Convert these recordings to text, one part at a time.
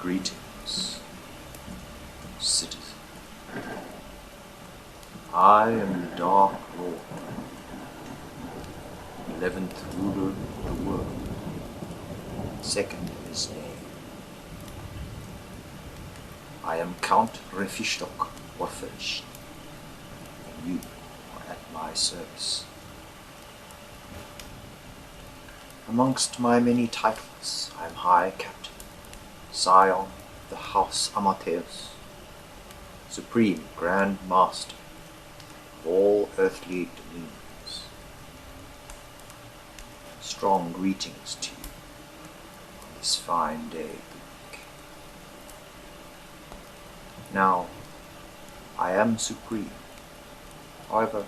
Greetings, citizen. I am the Dark Lord, 11th ruler of the world, second in his name. I am Count reCieVed, and you are at my service. Amongst my many titles, I am High Captain, Scion of the House Amateus, Supreme Grand Master of all earthly dominions. Strong greetings to you on this fine day of the week. Now, I am supreme. However,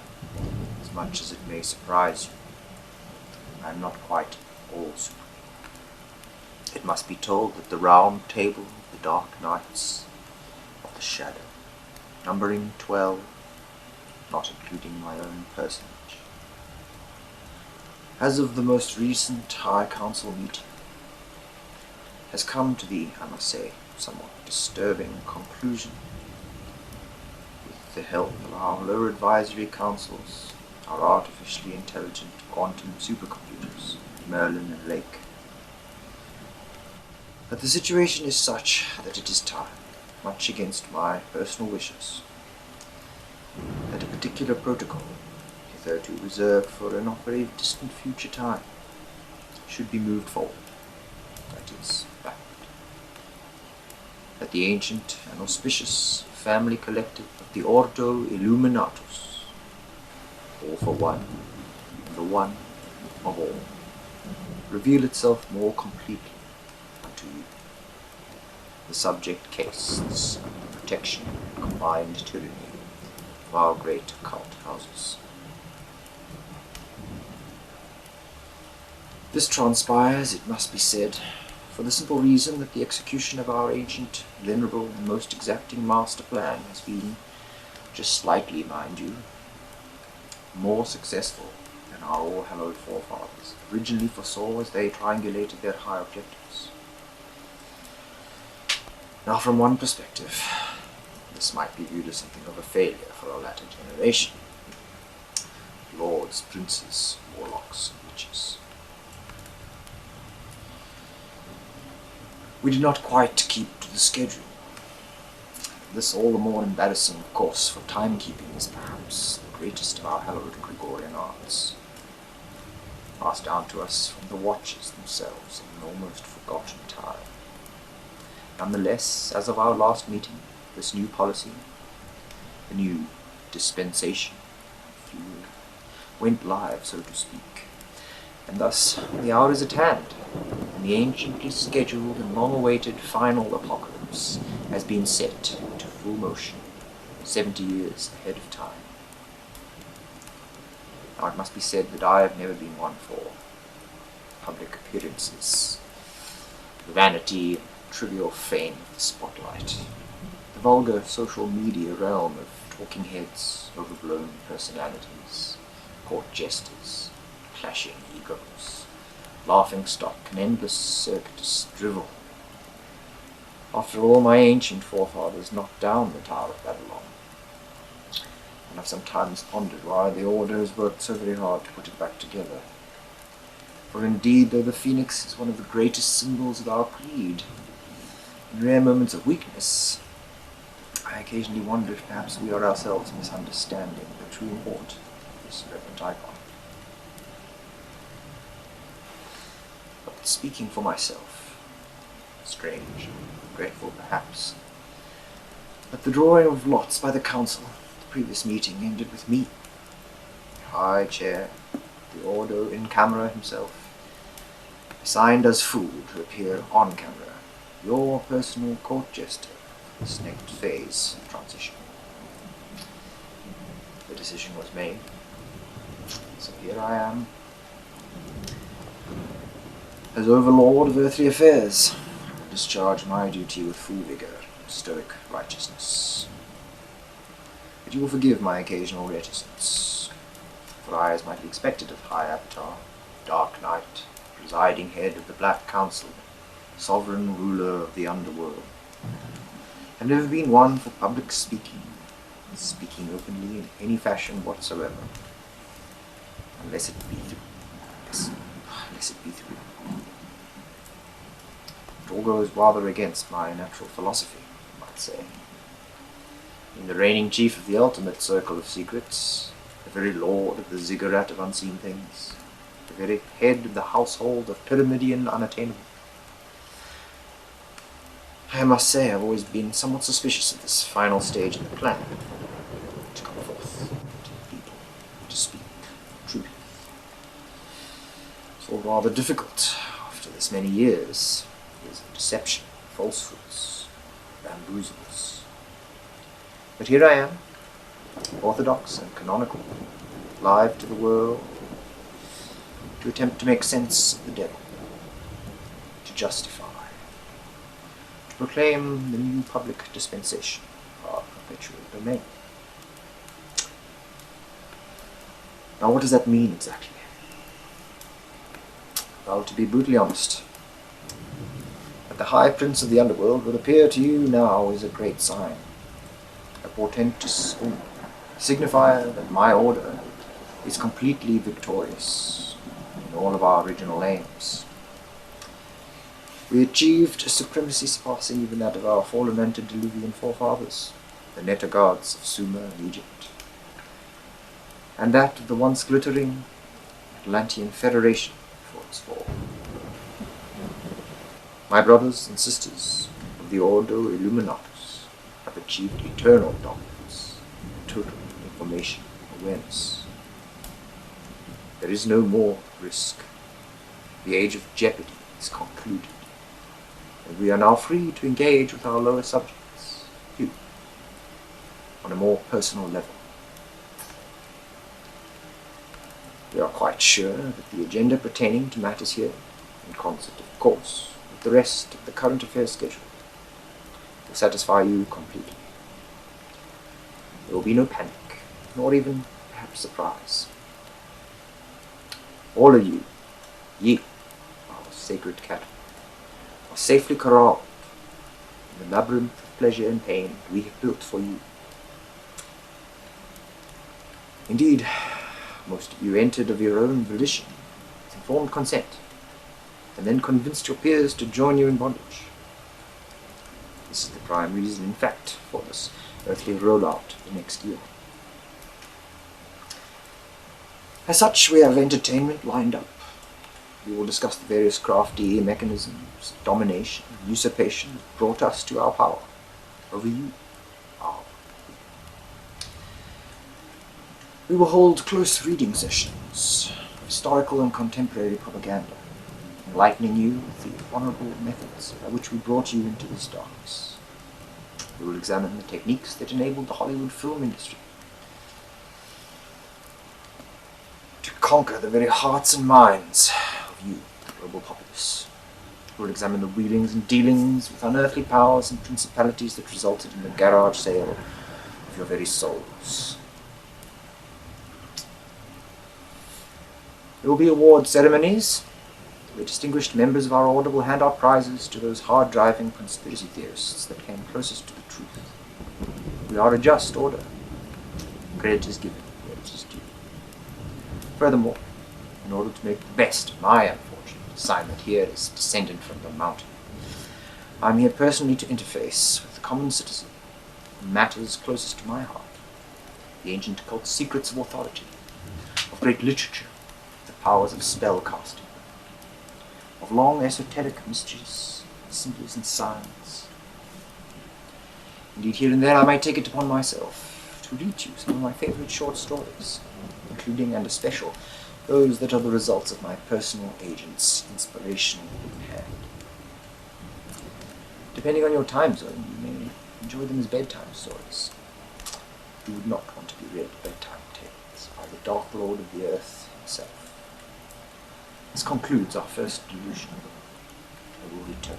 as much as it may surprise you, I am not quite all supreme. It must be told that the round table of the dark knights of the shadow, numbering 12, not including my own personage, as of the most recent High Council meeting, has come to the, I must say, somewhat disturbing conclusion, with the help of our lower advisory councils, our artificially intelligent quantum supercomputers, Merlin and Lake, that the situation is such that it is time, much against my personal wishes, that a particular protocol, hitherto reserved for a not very distant future time, should be moved forward, that is, backward. That the ancient and auspicious family collective of the Ordo Illuminatus, all for one, and the one of all, reveal itself more completely unto you. The subject castes, the protection and combined tyranny of our great occult houses. This transpires, it must be said, for the simple reason that the execution of our ancient, venerable, and most exacting master plan has been, just slightly mind you, more successful than our all-hallowed forefathers originally foresaw as they triangulated their high objectives. Now, from one perspective, this might be viewed as something of a failure for our latter generation. Lords, princes, warlocks, and witches. We did not quite keep to the schedule. This all the more embarrassing, of course, for timekeeping is perhaps the greatest of our hallowed Gregorian arts, passed down to us from the watches themselves in an almost forgotten time. Nonetheless, as of our last meeting, this new policy, the new dispensation, if you will, went live, so to speak, and thus the hour is at hand, and the anciently scheduled and long-awaited final apocalypse has been set into full motion, 70 years ahead of time. Now, it must be said that I have never been one for public appearances, the vanity and trivial fame of the spotlight, the vulgar social media realm of talking heads, overblown personalities, court jesters, clashing egos, laughing stock, and endless circuitous drivel. After all, my ancient forefathers knocked down the Tower of Babylon, and I've sometimes pondered why the Order has worked so very hard to put it back together. For indeed, though the Phoenix is one of the greatest symbols of our creed, in rare moments of weakness, I occasionally wonder if perhaps we are ourselves misunderstanding the true import of this reverent icon. But speaking for myself, strange, grateful perhaps, but the drawing of lots by the council at the previous meeting ended with me, High Chair, the Ordo in camera himself, assigned as fool to appear on camera, your personal court jester for this next phase of transition. The decision was made, so here I am, as overlord of earthly affairs, I discharge my duty with full vigor and stoic righteousness. But you will forgive my occasional reticence, for I, as might be expected of High Avatar, Dark Knight, presiding head of the Black Council, sovereign ruler of the underworld, have never been one for public speaking openly in any fashion whatsoever, unless it be through. It all goes rather against my natural philosophy, I might say. In the reigning chief of the ultimate circle of secrets, the very lord of the ziggurat of unseen things, the very head of the household of Pyramidian unattainable, I must say I've always been somewhat suspicious of this final stage in the plan, to come forth to the people, to speak truth. It's all rather difficult after this many years of deception, falsehoods, bamboozles. But here I am, orthodox and canonical, live to the world, to attempt to make sense of the devil, to justify, to proclaim the new public dispensation of our perpetual domain. Now, what does that mean exactly? Well, to be brutally honest, that the High Prince of the Underworld will appear to you now is a great sign, a portentous omen, a signifier that my order is completely victorious in all of our original aims. We achieved a supremacy surpassing even that of our fallen antediluvian forefathers, the Neta gods of Sumer and Egypt, and that of the once glittering Atlantean Federation before its fall. My brothers and sisters of the Ordo Illuminatus have achieved eternal dominance and total information awareness. There is no more risk. The age of jeopardy is concluded, and we are now free to engage with our lower subjects, you, on a more personal level. We are quite sure that the agenda pertaining to matters here, in concert, of course, with the rest of the current affairs schedule, will satisfy you completely. There will be no panic, nor even, perhaps, surprise. All of you, ye, our sacred cattle, are safely corralled in the labyrinth of pleasure and pain we have built for you. Indeed, most of you entered of your own volition, with informed consent, and then convinced your peers to join you in bondage. This is the prime reason, in fact, for this earthly rollout the next year. As such, we have entertainment lined up. We will discuss the various crafty mechanisms of domination and usurpation that brought us to our power over you. We will hold close reading sessions, historical and contemporary propaganda, enlightening you with the honorable methods by which we brought you into this darkness. We will examine the techniques that enabled the Hollywood film industry to conquer the very hearts and minds of you, the global populace. We will examine the wheelings and dealings with unearthly powers and principalities that resulted in the garage sale of your very souls. There will be award ceremonies. The distinguished members of our order will hand out prizes to those hard-driving conspiracy theorists that came closest to the truth. We are a just order. Credit is given where it is due. Furthermore, in order to make the best of my unfortunate assignment here as descendant from the mountain, I am here personally to interface with the common citizen on matters closest to my heart, the ancient occult secrets of authority, of great literature, the powers of spell casting, of long esoteric mysteries, symbols and signs. Indeed, here and there I might take it upon myself to read you some of my favorite short stories, including and especially those that are the results of my personal agent's inspirational hand. Depending on your time zone, you may enjoy them as bedtime stories. You would not want to be read bedtime tales by the Dark Lord of the Earth himself. This concludes our first delusion. I will return.